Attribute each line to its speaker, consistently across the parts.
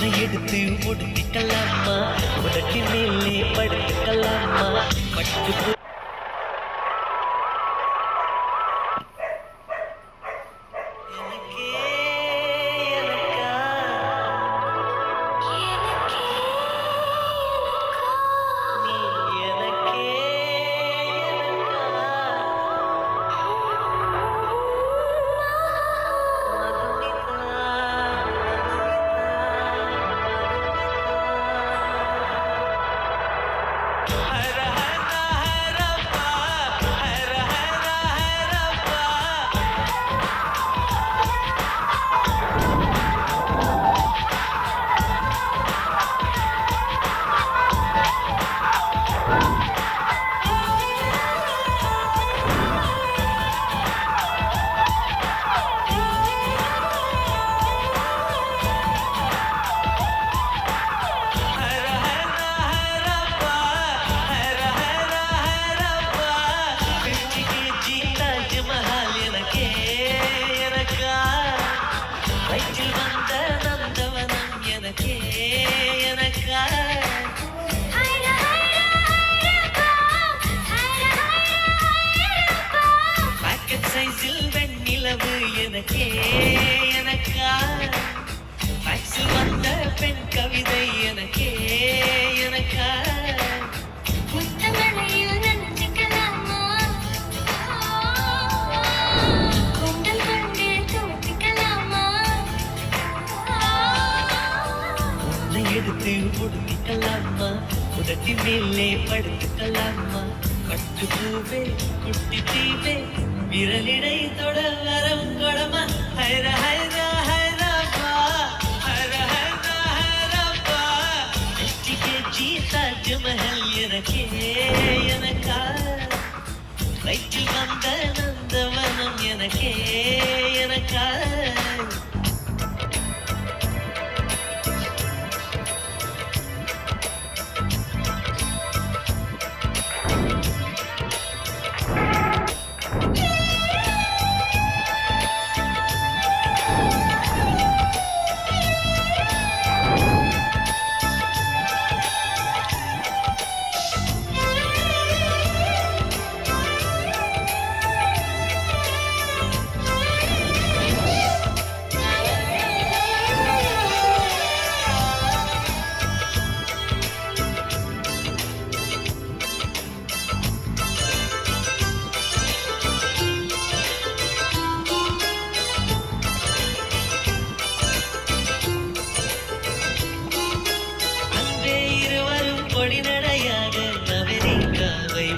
Speaker 1: உன்னை எடுத்து ஒடுக்கிக்கலாமா உனக்கு மேலே படுத்துக்கலாமா பட்டு எனக்கே எனக்கா மேக்ஸில் வந்த பெண் கவிதை எனக்கே எனக்கா முத்தமழையில் நனைஞ்சிக்கலாமா குண்டல் கொண்டு துவட்டிக்கலாமா உன்னை எடுத்து ஒடுக்கிக்கலாமா உதட்டி மேலே படுத்துக்கலாமா பட்டு பூவே குட்டி தீவே விரலிடை தொட வரம் கொடமா ஹைர ஹைர ஹைரப்பா ஹைர ஹைர ஹைரப்பா எஸ்டிகேஜி தாஜ்மஹல் எனக்கே எனக்கா வயிற்றில் வந்த நந்தவனம் எனக்கே எனக்கா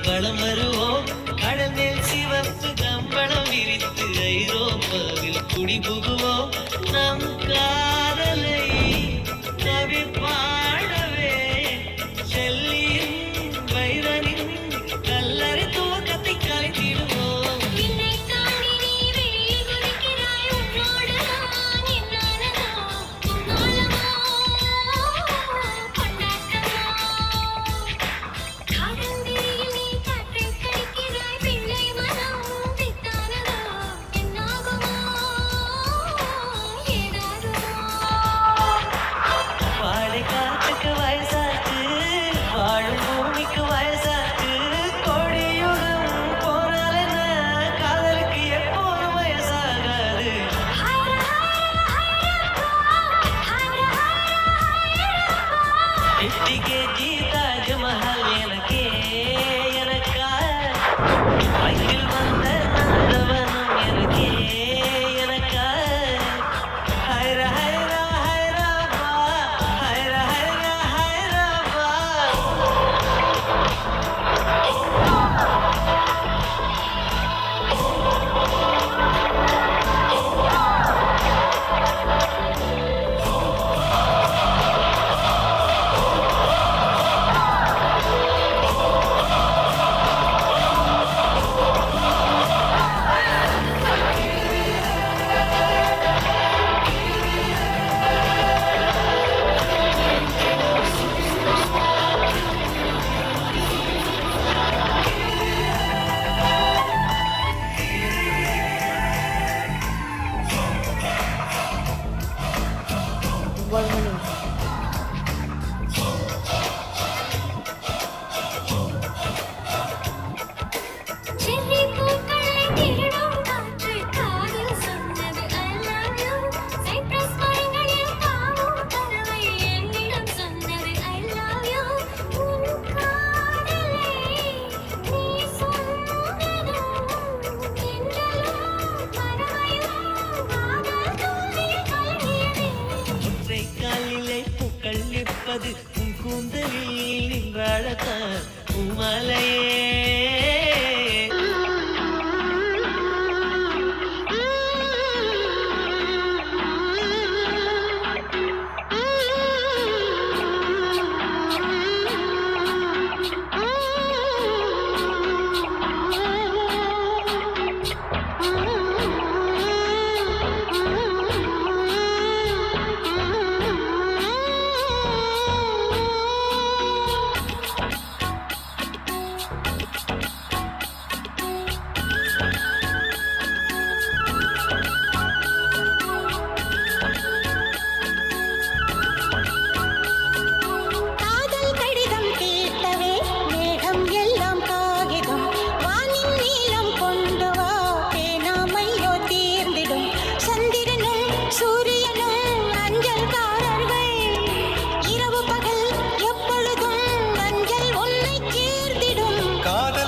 Speaker 1: வளம் வருவோம் கடல் மேல் சிவப்பு கம்பளம் விரித்து ஐரோப்பாவில் குடி புகுவோம் நம் காதலை கவி பாடவே செல்லியின் வைரனின் கல்லறை துவக்கத்தை கலைத்திடுவோம் நிற்பது உன் கூந்தலில் நின்றாழத்தான் பூமாலையே.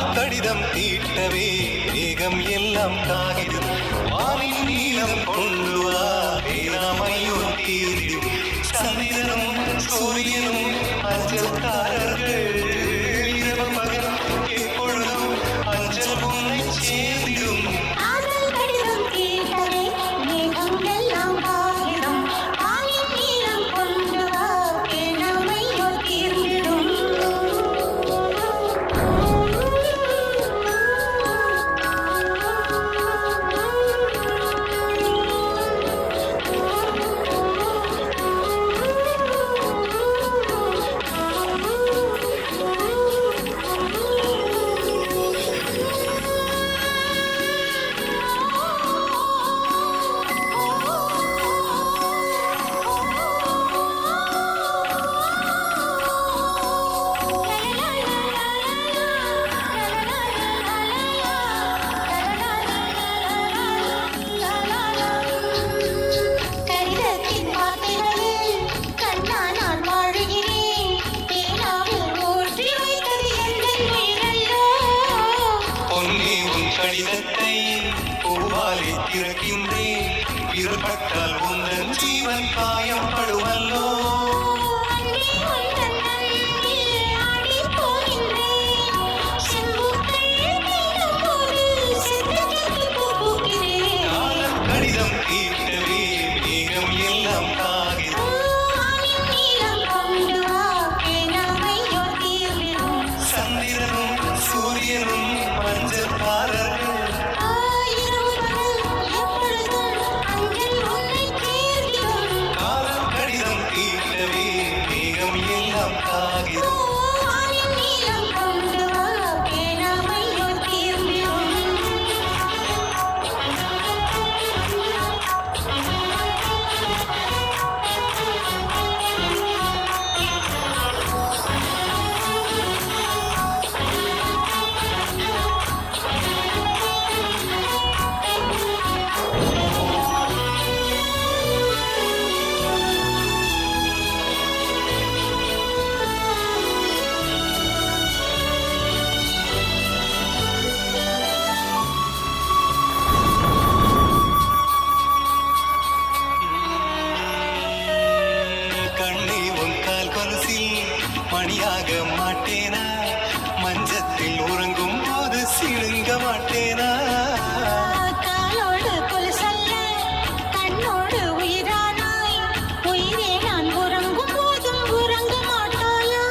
Speaker 2: கடிதம் தீட்டவே மேகம் எல்லாம் காகிதம் வானின் நீளம் கொண்டு வா பேராமையோ தீர்ந்திடும் சந்திரனும் சூரியனும் அஞ்சல்காரர்கள் இரவு பகல் எப்பொழுதும் அஞ்சல் உன்னை சேர்ந்திடும். கடிதத்தை பூவாலை திறக்கின்றேன் இருப்பட்டால் உந்தன் ஜீவன் காயம் படுவல்லோ. கடிதம் தீட்டவே மேகம் எல்லாம் காகிதம் சந்திரனும் சூரியனும் மஞ்சள்காரர்கள் மணியாக மாட்டேனா மஞ்சத்தில் உறங்கும் போது சிழுங்க மாட்டேனா.
Speaker 3: காலோடு கொலுசல்ல கண்ணோடு உயிரானாய் உயிரே நான் உறங்கும் போதும் உறங்க மாட்டாயா.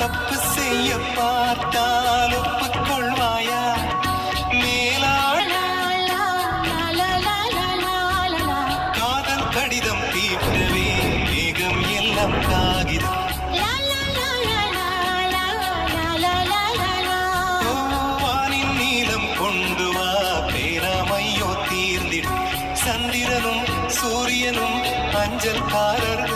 Speaker 2: தப்பு செய்ய பார்த்தால் ஒப்புக்கொள்வாயா காதல் கடிதம் தீட்டவே மேகம் எல்லாம் காகிதம் சந்திரனும் சூரியனும் அஞ்சல்காரர்கள்